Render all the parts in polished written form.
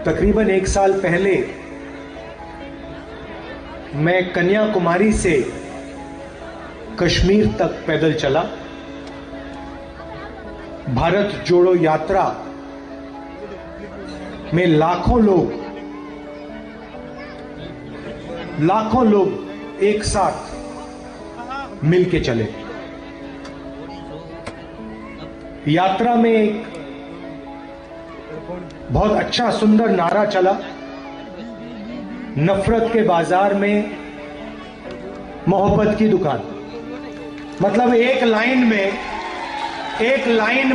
तकरीबन 1 साल पहले मैं कन्याकुमारी से कश्मीर तक पैदल चला। भारत जोड़ो यात्रा में लाखों लोग एक साथ मिलके चले। यात्रा में एक बहुत अच्छा सुंदर नारा चला, नफरत के बाजार में मोहब्बत की दुकान। मतलब एक लाइन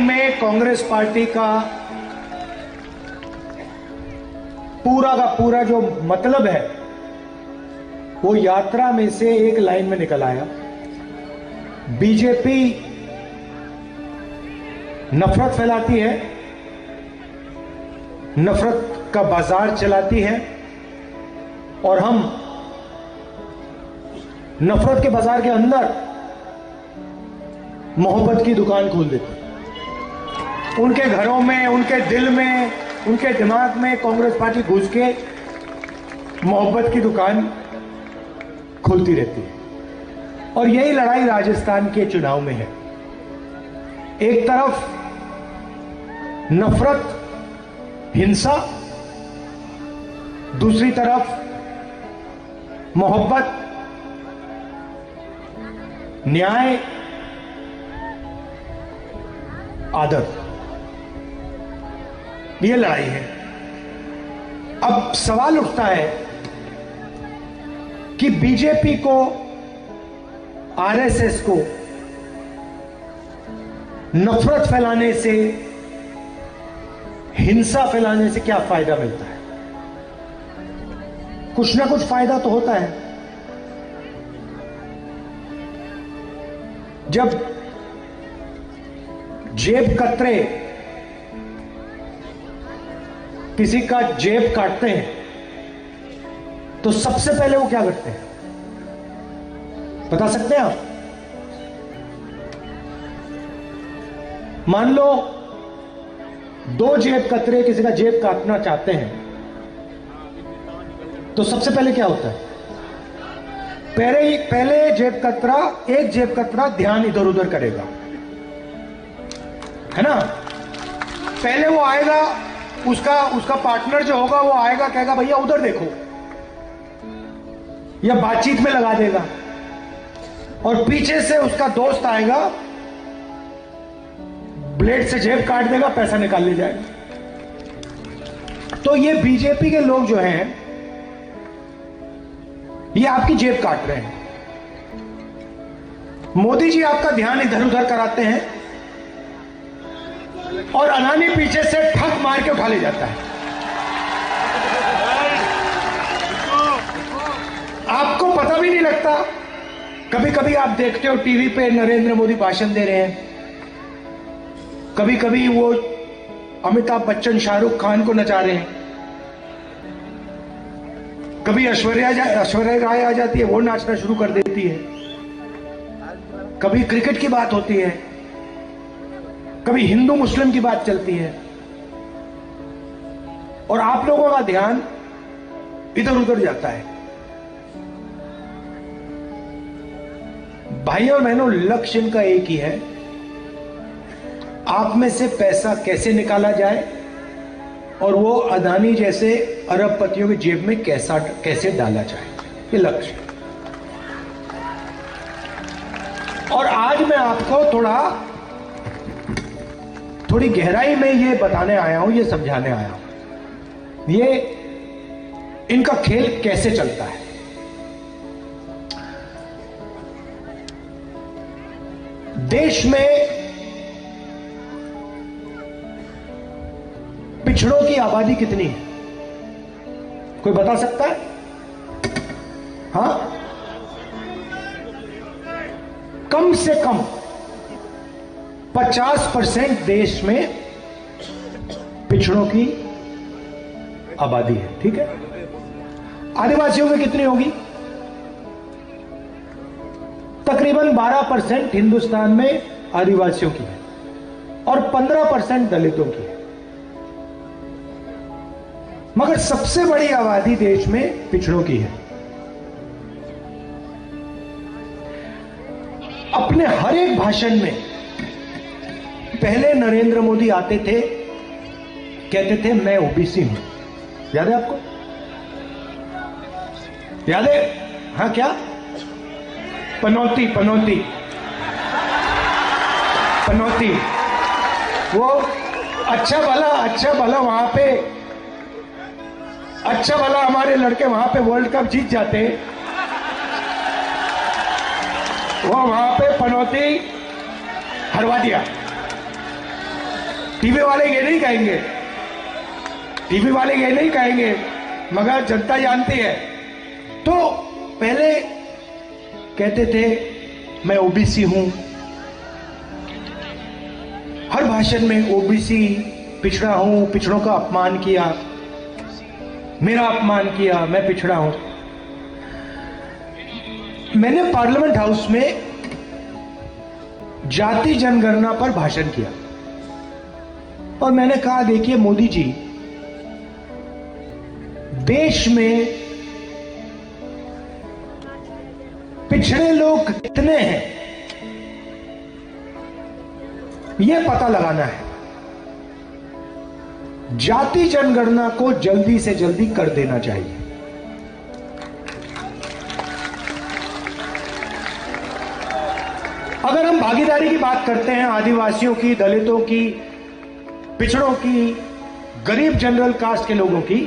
में कांग्रेस पार्टी का पूरा जो मतलब है वो यात्रा में से एक लाइन में निकल आया। बीजेपी नफरत फैलाती है, नफरत का बाजार चलाती है और हम नफरत के बाजार के अंदर मोहब्बत की दुकान खोल देते हैं। उनके घरों में, उनके दिल में, उनके दिमाग में कांग्रेस पार्टी घुस के मोहब्बत की दुकान खुलती रहती है। और यही लड़ाई राजस्थान के चुनाव में है। एक तरफ नफरत, हिंसा, दूसरी तरफ मोहब्बत, न्याय, आदर। ये लड़ाई है। अब सवाल उठता है कि बीजेपी को, आरएसएस को नफरत फैलाने से, हिंसा फैलाने से क्या फायदा मिलता है? कुछ ना कुछ फायदा तो होता है। जब जेब कतरे किसी का जेब काटते हैं तो सबसे पहले वो क्या करते हैं, बता सकते हैं आप? मान लो 2 जेब कतरे किसी का जेब काटना चाहते हैं तो सबसे पहले क्या होता है? पहले एक जेब कतरा ध्यान इधर उधर करेगा, है ना? पहले वो आएगा, उसका पार्टनर जो होगा वो आएगा, कहेगा भैया उधर देखो, या बातचीत में लगा देगा। और पीछे से उसका दोस्त आएगा, ब्लेड से जेब काट देगा, पैसा निकाल ले जाएगा। तो ये बीजेपी के लोग जो हैं ये आपकी जेब काट रहे हैं। मोदी जी आपका ध्यान इधर उधर कराते हैं और अनानी पीछे से ठक मार के उठा ले जाता है। आपको पता भी नहीं लगता। कभी कभी आप देखते हो टीवी पे नरेंद्र मोदी भाषण दे रहे हैं, कभी कभी वो अमिताभ बच्चन, शाहरुख खान को नचा रहे हैं, कभी ऐश्वर्या राय आ जाती है, वो नाचना शुरू कर देती है, कभी क्रिकेट की बात होती है, कभी हिंदू मुस्लिम की बात चलती है और आप लोगों का ध्यान इधर उधर जाता है। भाइयों और बहनों, लक्ष्य इनका एक ही है, आप में से पैसा कैसे निकाला जाए और वो अदानी जैसे अरबपतियों की जेब में कैसे डाला जाए, ये लक्ष्य। और आज मैं आपको थोड़ी गहराई में ये बताने आया हूं, ये समझाने आया हूं, ये इनका खेल कैसे चलता है। देश में पिछड़ों की आबादी कितनी है, कोई बता सकता है? हाँ, कम से कम 50% देश में पिछड़ों की आबादी है, ठीक है? आदिवासियों में कितनी होगी? तकरीबन 12% हिंदुस्तान में आदिवासियों की है और 15% दलितों की है। मगर सबसे बड़ी आबादी देश में पिछड़ों की है। अपने हर एक भाषण में पहले नरेंद्र मोदी आते थे, कहते थे मैं ओबीसी हूं। याद है आपको? याद है? हाँ, क्या पनौती पनौती पनौती, वो अच्छा भला वहां पे, अच्छा भला हमारे लड़के वहां पे वर्ल्ड कप जीत जाते, वो वहां पे पनौती हरवा दिया। टीवी वाले ये नहीं कहेंगे, टीवी वाले ये नहीं कहेंगे, मगर जनता जानती है। तो पहले कहते थे मैं ओबीसी हूं, हर भाषण में ओबीसी, पिछड़ा हूं, पिछड़ों का अपमान किया, मेरा अपमान किया, मैं पिछड़ा हूं। मैंने पार्लियामेंट हाउस में जाति जनगणना पर भाषण किया और मैंने कहा देखिए मोदी जी, देश में पिछड़े लोग कितने हैं यह पता लगाना है। जाति जनगणना को जल्दी से जल्दी कर देना चाहिए। अगर हम भागीदारी की बात करते हैं, आदिवासियों की, दलितों की, पिछड़ों की, गरीब जनरल कास्ट के लोगों की,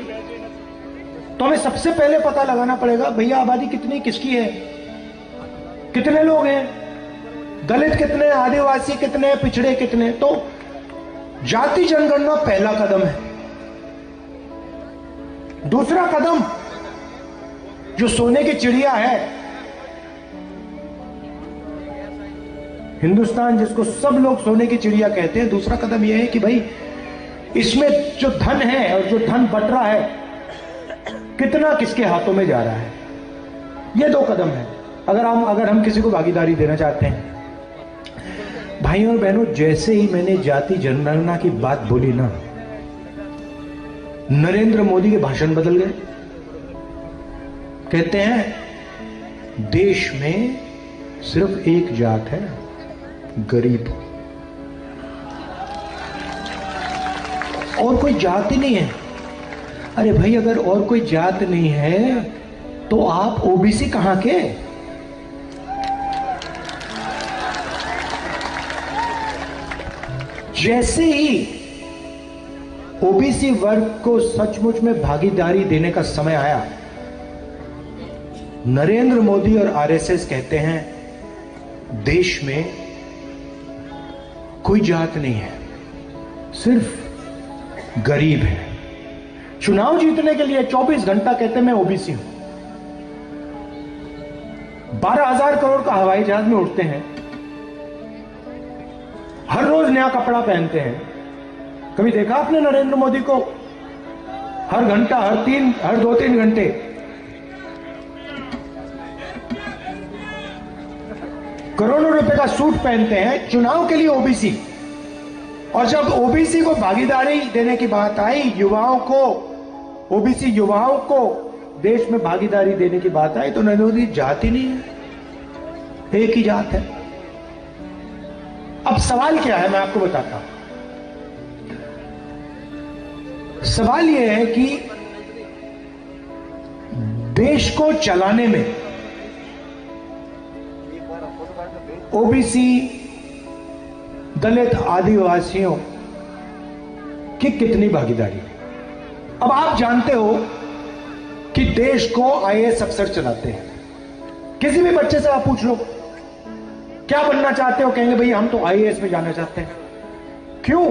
तो हमें सबसे पहले पता लगाना पड़ेगा भैया आबादी कितनी किसकी है, कितने लोग हैं, दलित कितने, आदिवासी कितने, पिछड़े कितने। तो जाति जनगणना पहला कदम है। दूसरा कदम जो सोने की चिड़िया है, हिंदुस्तान जिसको सब लोग सोने की चिड़िया कहते हैं, दूसरा कदम यह है कि भाई इसमें जो धन है और जो धन बट रहा है कितना किसके हाथों में जा रहा है। ये दो कदम है अगर हम किसी को भागीदारी देना चाहते हैं। भाइयों और बहनों, जैसे ही मैंने जाति जनगणना की बात बोली ना, नरेंद्र मोदी के भाषण बदल गए। कहते हैं देश में सिर्फ एक जात है, गरीब, और कोई जात ही नहीं है। अरे भाई, अगर और कोई जात नहीं है तो आप ओबीसी कहां के? जैसे ही ओबीसी वर्ग को सचमुच में भागीदारी देने का समय आया, नरेंद्र मोदी और आरएसएस कहते हैं देश में कोई जात नहीं है, सिर्फ गरीब है। चुनाव जीतने के लिए 24 घंटा कहते मैं ओबीसी हूं। 12,000 करोड़ का हवाई जहाज में उड़ते हैं, हर रोज नया कपड़ा पहनते हैं। कभी देखा आपने नरेंद्र मोदी को हर घंटा, हर 2-3 घंटे करोड़ों रुपए का सूट पहनते हैं चुनाव के लिए ओबीसी। और जब ओबीसी को भागीदारी देने की बात आई, युवाओं को, ओबीसी युवाओं को देश में भागीदारी देने की बात आई, तो नरेंद्र मोदी जात ही नहीं है, एक ही जात है। अब सवाल क्या है मैं आपको बताता हूं। सवाल यह है कि देश को चलाने में ओबीसी, दलित, आदिवासियों की कितनी भागीदारी है। अब आप जानते हो कि देश को आईएएस अफसर चलाते हैं। किसी भी बच्चे से आप पूछ लो क्या बनना चाहते हो, कहेंगे भैया हम तो आईएएस में जाना चाहते हैं। क्यों?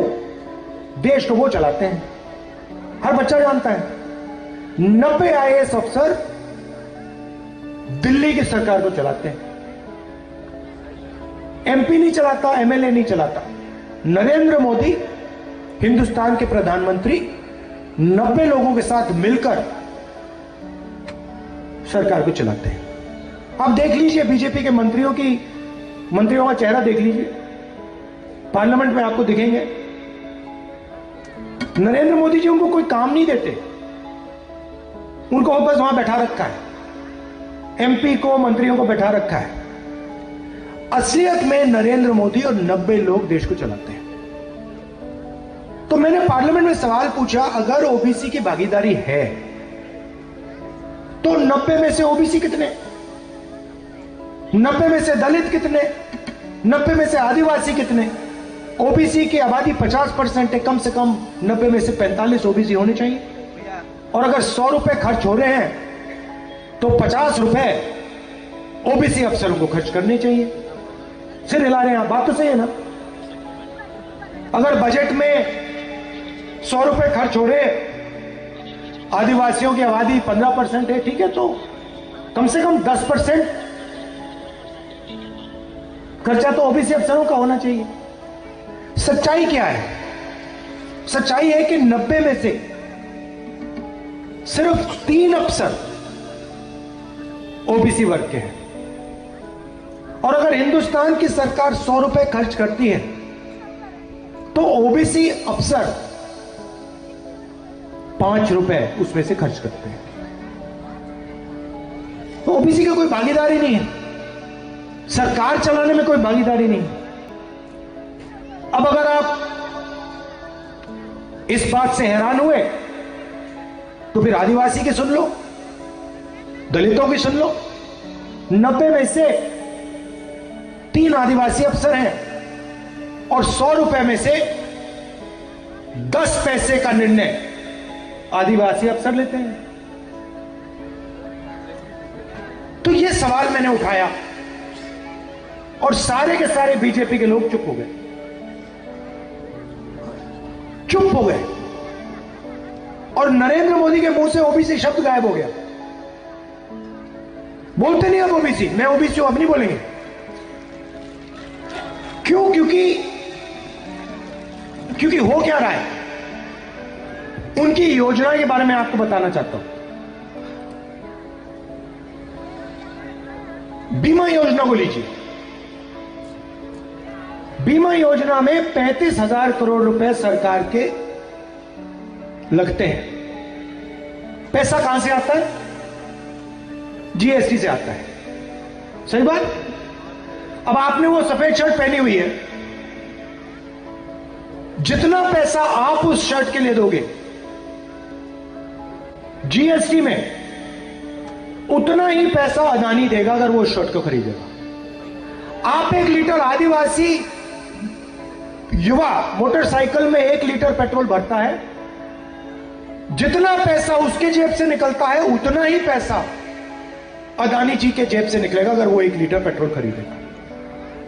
देश को वो चलाते हैं, हर बच्चा जानता है। 90 आईएएस अफसर दिल्ली की सरकार को चलाते हैं। एमपी नहीं चलाता, एमएलए नहीं चलाता। नरेंद्र मोदी हिंदुस्तान के प्रधानमंत्री 90 लोगों के साथ मिलकर सरकार को चलाते हैं। आप देख लीजिए बीजेपी के मंत्रियों का चेहरा देख लीजिए, पार्लियामेंट में आपको दिखेंगे। नरेंद्र मोदी जी उनको कोई काम नहीं देते, उनको बस वहां बैठा रखा है, एमपी को, मंत्रियों को बैठा रखा है। असलियत में नरेंद्र मोदी और 90 लोग देश को चलाते हैं। तो मैंने पार्लियामेंट में सवाल पूछा, अगर ओबीसी की भागीदारी है तो 90 में से ओबीसी कितने, 90 में से दलित कितने, 90 में से आदिवासी कितने? ओबीसी की आबादी 50% है, कम से कम 90 में से 45 ओबीसी होने चाहिए। और अगर 100 रुपए खर्च हो रहे हैं तो 50 रुपए ओबीसी अफसरों को खर्च करने चाहिए। सिर हिला रहे हैं आप, बात तो सही है ना? अगर बजट में 100 रुपए खर्च हो रहे, आदिवासियों की आबादी 15% है, ठीक है, तो कम से कम 10% खर्चा तो ओबीसी अफसरों का होना चाहिए। सच्चाई क्या है? सच्चाई है कि 90 में से सिर्फ 3 अफसर ओबीसी वर्ग के हैं। और अगर हिंदुस्तान की सरकार 100 रुपए खर्च करती है तो ओबीसी अफसर 5 रुपए उसमें से खर्च करते हैं। तो ओबीसी का कोई भागीदारी नहीं है, सरकार चलाने में कोई भागीदारी नहीं। अब अगर आप इस बात से हैरान हुए तो फिर आदिवासी की सुन लो, दलितों की सुन लो। 90 में से 3 आदिवासी अफसर हैं और 100 रुपए में से 10 पैसे का निर्णय आदिवासी अफसर लेते हैं। तो यह सवाल मैंने उठाया और सारे के सारे बीजेपी के लोग चुप हो गए, चुप हो गए। और नरेंद्र मोदी के मुंह से ओबीसी शब्द गायब हो गया। बोलते नहीं अब ओबीसी, मैं ओबीसी हूं, अब नहीं बोलेंगे। क्यों? क्योंकि हो क्या रहा है, उनकी योजना के बारे में आपको बताना चाहता हूं। बीमा योजना को लीजिए। बीमा योजना में 35,000 करोड़ रुपए सरकार के लगते हैं। पैसा कहां से आता है? जीएसटी से आता है। सही बात? अब आपने वो सफेद शर्ट पहनी हुई है, जितना पैसा आप उस शर्ट के लिए दोगे जीएसटी में, उतना ही पैसा अदानी देगा अगर वो उस शर्ट को खरीदेगा। आप 1 लीटर आदिवासी युवा मोटरसाइकिल में 1 लीटर पेट्रोल भरता है, जितना पैसा उसके जेब से निकलता है उतना ही पैसा अदानी जी के जेब से निकलेगा अगर वो 1 लीटर पेट्रोल खरीदेगा।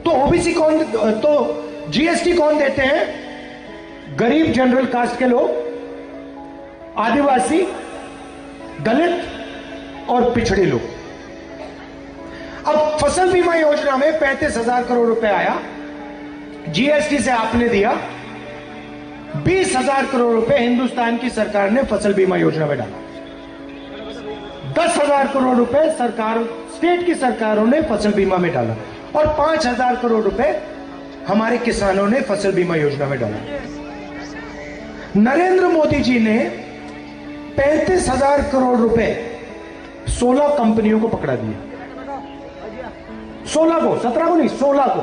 तो ओबीसी कौन, तो जीएसटी कौन देते हैं? गरीब जनरल कास्ट के लोग, आदिवासी, दलित और पिछड़े लोग। अब फसल बीमा योजना में 35,000 करोड़ रुपए आया, जीएसटी से आपने दिया। 20,000 करोड़ रुपए हिंदुस्तान की सरकार ने फसल बीमा योजना में डाला। 10,000 करोड़ रुपए सरकार, स्टेट की सरकारों ने फसल बीमा में डाला और 5,000 करोड़ रुपए हमारे किसानों ने फसल बीमा योजना में डाला। नरेंद्र मोदी जी ने 35,000 करोड़ रुपए 16 कंपनियों को पकड़ा दिया। 16 को, 17 को नहीं, 16 को।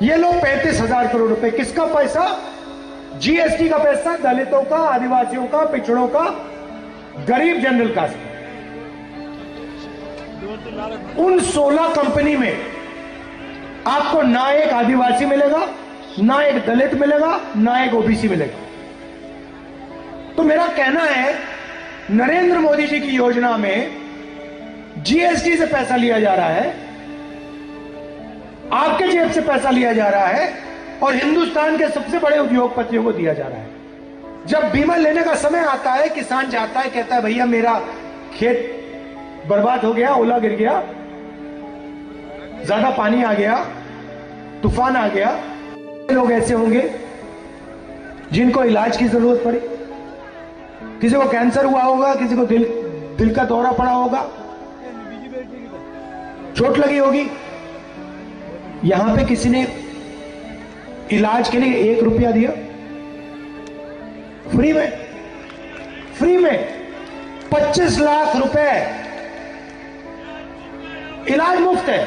ये लो 35,000 करोड़ रुपए, किसका पैसा? जीएसटी का पैसा, दलितों का, आदिवासियों का, पिछड़ों का, गरीब जनरल कास्ट का। उन 16 कंपनी में आपको ना एक आदिवासी मिलेगा, ना एक दलित मिलेगा, ना एक ओबीसी मिलेगा। तो मेरा कहना है, नरेंद्र मोदी जी की योजना में जीएसटी से पैसा लिया जा रहा है, आपके जेब से पैसा लिया जा रहा है और हिंदुस्तान के सबसे बड़े उद्योगपतियों को दिया जा रहा है। जब बीमा लेने का समय आता है, किसान जाता है, कहता है भैया मेरा खेत बर्बाद हो गया, ओला गिर गया, ज्यादा पानी आ गया, तूफान आ गया। लोग ऐसे होंगे जिनको इलाज की जरूरत पड़ी, किसी को कैंसर हुआ होगा, किसी को दिल का दौरा पड़ा होगा, चोट लगी होगी। यहां पे किसी ने इलाज के लिए 1 रुपया दिया? फ्री में 25 लाख रुपए इलाज मुफ्त है।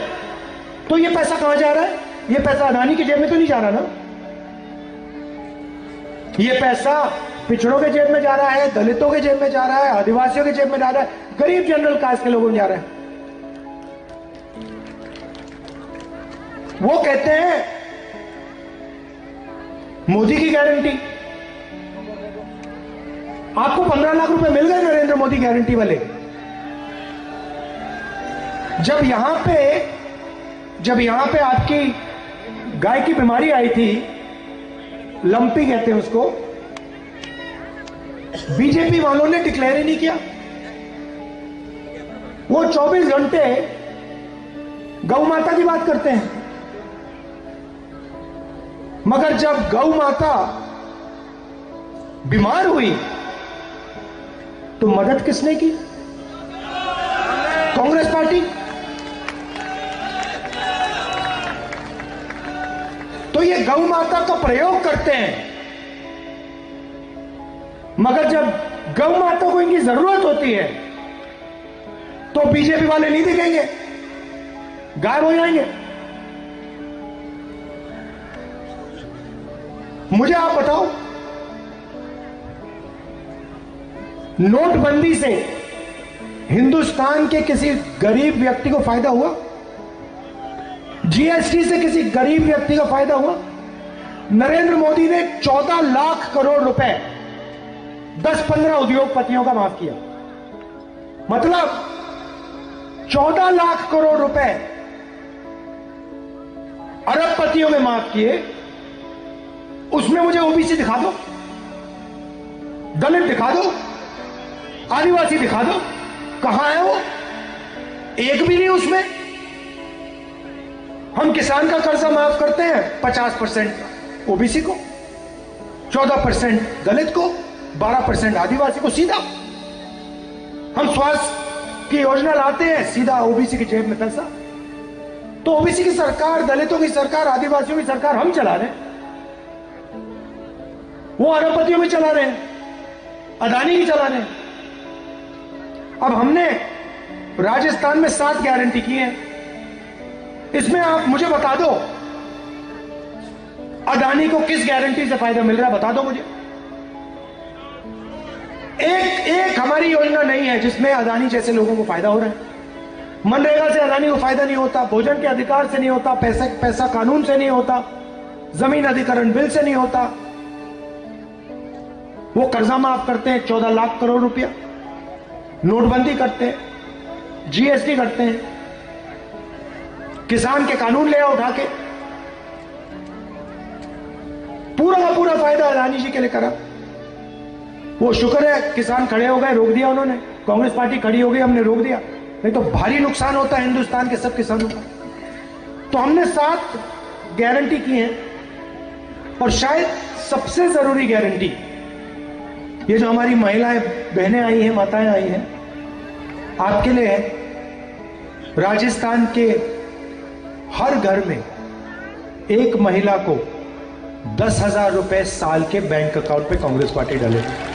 तो ये पैसा कहां जा रहा है? ये पैसा अदानी की जेब में तो नहीं जा रहा ना। ये पैसा पिछड़ों के जेब में जा रहा है, दलितों के जेब में जा रहा है, आदिवासियों के जेब में जा रहा है, गरीब जनरल कास्ट के लोगों में जा रहा है। वो कहते हैं मोदी की गारंटी। आपको 15 लाख रुपए मिल गए नरेंद्र मोदी गारंटी वाले। जब यहां पे आपकी गाय की बीमारी आई थी, लंपी कहते हैं उसको, बीजेपी वालों ने डिक्लेयर ही नहीं किया। वो 24 घंटे गौ माता की बात करते हैं, मगर जब गौ माता बीमार हुई तो मदद किसने की? कांग्रेस पार्टी। तो ये गौ माता का प्रयोग करते हैं, मगर जब गौ माता को इनकी जरूरत होती है तो बीजेपी वाले नहीं दिखेंगे, गायब हो जाएंगे। मुझे आप बताओ, नोटबंदी से हिंदुस्तान के किसी गरीब व्यक्ति को फायदा हुआ? जीएसटी से किसी गरीब व्यक्ति का फायदा हुआ? नरेंद्र मोदी ने 14 लाख करोड़ रुपए 10-15 उद्योगपतियों का माफ किया। मतलब 14 लाख करोड़ रुपए अरबपतियों में माफ किए। उसमें मुझे ओबीसी दिखा दो, दलित दिखा दो, आदिवासी दिखा दो, कहां है वो? एक भी नहीं उसमें। हम किसान का कर्जा माफ करते हैं 50% ओबीसी को, 14% दलित को, 12% आदिवासी को सीधा। हम स्वास्थ्य की योजना लाते हैं, सीधा ओबीसी की जेब में पैसा। तो ओबीसी की सरकार, दलितों की सरकार, आदिवासियों की सरकार हम चला रहे हैं, वो अरबपतियों में चला रहे हैं, अदानी की चला रहे हैं। अब हमने राजस्थान में 7 गारंटी की है। इसमें आप मुझे बता दो, अदानी को किस गारंटी से फायदा मिल रहा है? बता दो मुझे। एक हमारी योजना नहीं है जिसमें अदानी जैसे लोगों को फायदा हो रहा है। मनरेगा से अदानी को फायदा नहीं होता, भोजन के अधिकार से नहीं होता, पैसा कानून से नहीं होता, जमीन अधिकरण बिल से नहीं होता। वो कर्जा माफ करते हैं 14 लाख करोड़ रुपया, नोटबंदी करते हैं, जीएसटी करते हैं, किसान के कानून ले आओ उठा के। पूरा का पूरा फायदा अदानी जी के लिए करा। वो शुक्र है किसान खड़े हो गए, रोक दिया उन्होंने। कांग्रेस पार्टी खड़ी हो गई, हमने रोक दिया, नहीं तो भारी नुकसान होता है हिंदुस्तान के सब किसानों का। तो हमने 7 गारंटी की है। और शायद सबसे जरूरी गारंटी, ये जो हमारी महिलाएं बहनें आई हैं, माताएं आई हैं, आपके लिए है। राजस्थान के हर घर में एक महिला को 10,000 रुपए साल के बैंक अकाउंट पे कांग्रेस पार्टी डालेगी।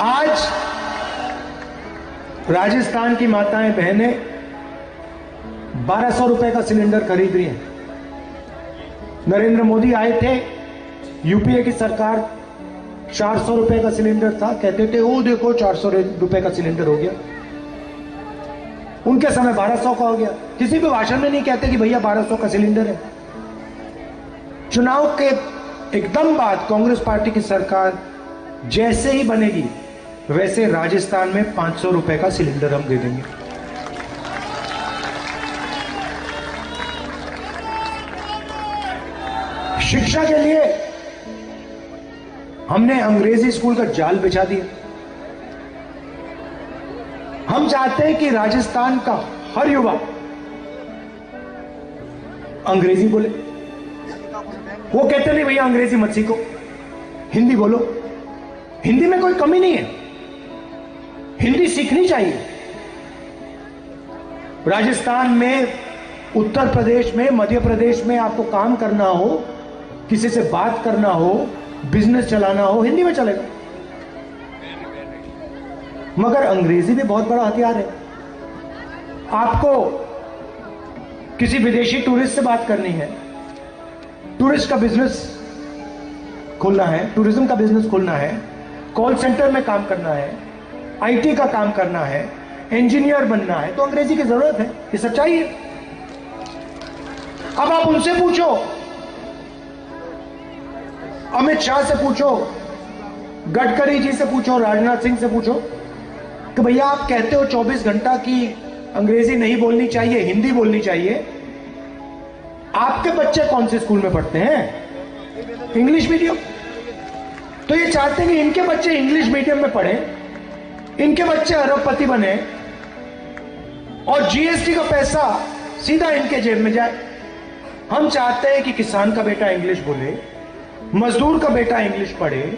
आज राजस्थान की माताएं बहनें 1200 रुपए का सिलेंडर खरीद रही हैं। नरेंद्र मोदी आए थे, यूपीए की सरकार 400 रुपए का सिलेंडर था, कहते थे ओ देखो 400 रुपए का सिलेंडर हो गया। उनके समय 1200 का हो गया। किसी भी भाषण में नहीं कहते कि भैया 1200 का सिलेंडर है। चुनाव के एकदम बाद कांग्रेस पार्टी की सरकार जैसे ही बनेगी, वैसे राजस्थान में 500 रुपए का सिलेंडर हम दे देंगे। शिक्षा के लिए हमने अंग्रेजी स्कूल का जाल बिछा दिया। हम चाहते हैं कि राजस्थान का हर युवा अंग्रेजी बोले। वो कहते नहीं भैया अंग्रेजी मत सीखो, हिंदी बोलो। हिंदी में कोई कमी नहीं है, हिंदी सीखनी चाहिए। राजस्थान में, उत्तर प्रदेश में, मध्य प्रदेश में आपको काम करना हो किसी से बात करना हो, बिजनेस चलाना हो, हिंदी में चलेगा। मगर अंग्रेजी भी बहुत बड़ा हथियार है। आपको किसी विदेशी टूरिस्ट से बात करनी है, टूरिस्ट का बिजनेस खोलना है, टूरिज्म का बिजनेस खोलना है, कॉल सेंटर में काम करना है, आईटी का काम करना है, इंजीनियर बनना है, तो अंग्रेजी की जरूरत है। ये सच्चाई है। अब आप उनसे पूछो, अमित शाह से पूछो, गडकरी जी से पूछो, राजनाथ सिंह से पूछो कि भैया आप कहते हो 24 घंटा की अंग्रेजी नहीं बोलनी चाहिए, हिंदी बोलनी चाहिए। आपके बच्चे कौन से स्कूल में पढ़ते हैं? English medium. तो ये चाहते हैं कि इनके बच्चे इंग्लिश मीडियम में पढ़ें, इनके बच्चे अरबपति बने और जीएसटी का पैसा सीधा इनके जेब में जाए। हम चाहते हैं कि किसान का बेटा इंग्लिश बोले, मजदूर का बेटा इंग्लिश पढ़े,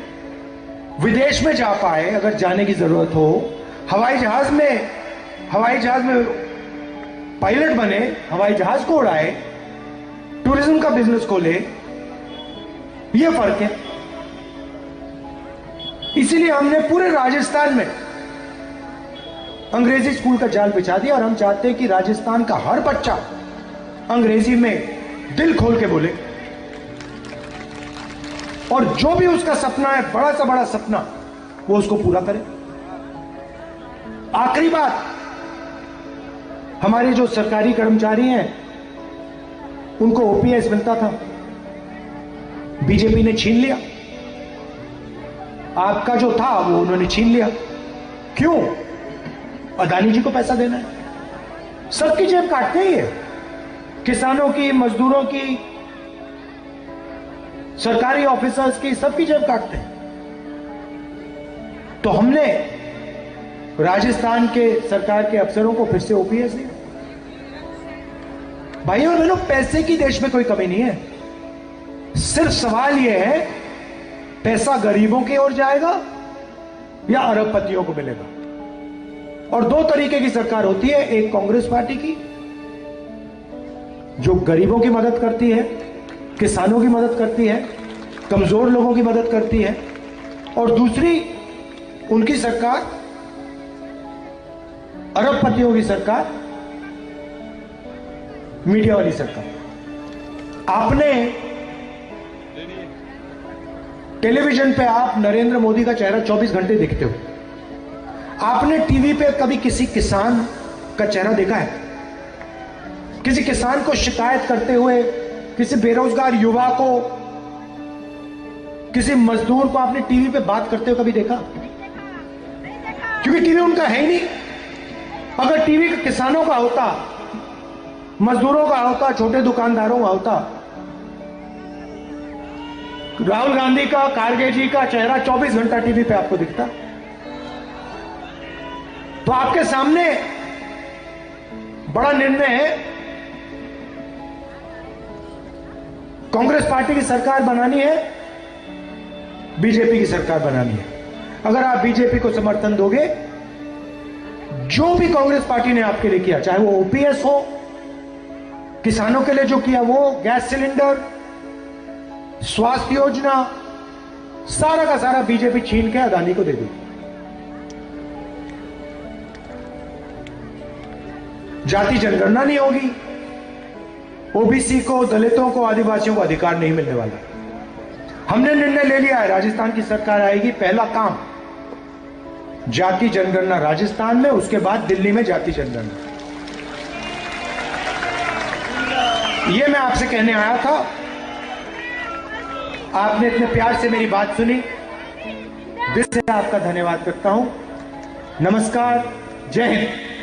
विदेश में जा पाए अगर जाने की जरूरत हो, हवाई जहाज में पायलट बने, हवाई जहाज को उड़ाए, टूरिज्म का बिजनेस खोले। यह फर्क है। इसीलिए हमने पूरे राजस्थान में अंग्रेजी स्कूल का जाल बिछा दिया और हम चाहते हैं कि राजस्थान का हर बच्चा अंग्रेजी में दिल खोल के बोले और जो भी उसका सपना है, बड़ा से बड़ा सपना, वो उसको पूरा करे। आखिरी बात, हमारे जो सरकारी कर्मचारी हैं उनको ओपीएस मिलता था, बीजेपी ने छीन लिया। आपका जो था वो उन्होंने छीन लिया। क्यों? अदानी जी को पैसा देना है। सबकी जेब काटते ही है, किसानों की, मजदूरों की, सरकारी ऑफिसर्स की, सबकी जेब काटते हैं। तो हमने राजस्थान के सरकार के अफसरों को फिर से ओपीएस दिया। भाइयों और बहनों, पैसे की देश में कोई कमी नहीं है। सिर्फ सवाल यह है पैसा गरीबों की ओर जाएगा या अरबपतियों को मिलेगा। और दो तरीके की सरकार होती है, एक कांग्रेस पार्टी की जो गरीबों की मदद करती है, किसानों की मदद करती है, कमजोर लोगों की मदद करती है, और दूसरी उनकी सरकार, अरबपतियों की सरकार, मीडिया वाली सरकार। आपने टेलीविजन पे आप नरेंद्र मोदी का चेहरा 24 घंटे देखते हो। आपने टीवी पे कभी किसी किसान का चेहरा देखा है? किसी किसान को शिकायत करते हुए, किसी बेरोजगार युवा को, किसी मजदूर को आपने टीवी पे बात करते हुए कभी देखा? क्योंकि टीवी उनका है ही नहीं। अगर टीवी किसानों का होता, मजदूरों का होता, छोटे दुकानदारों का होता, राहुल गांधी का, खारगे जी का चेहरा 24 घंटा टीवी पे आपको दिखता। तो आपके सामने बड़ा निर्णय है, कांग्रेस पार्टी की सरकार बनानी है, बीजेपी की सरकार बनानी है। अगर आप बीजेपी को समर्थन दोगे, जो भी कांग्रेस पार्टी ने आपके लिए किया, चाहे वो ओपीएस हो, किसानों के लिए जो किया वो, गैस सिलेंडर, स्वास्थ्य योजना, सारा का सारा बीजेपी छीन के अदानी को दे दी। जाति जनगणना नहीं होगी, ओबीसी को, दलितों को, आदिवासियों को अधिकार नहीं मिलने वाला। हमने निर्णय ले लिया है, राजस्थान की सरकार आएगी, पहला काम जाति जनगणना राजस्थान में, उसके बाद दिल्ली में जाति जनगणना। ये मैं आपसे कहने आया था। आपने इतने प्यार से मेरी बात सुनी, दिल से आपका धन्यवाद करता हूं। नमस्कार, जय हिंद।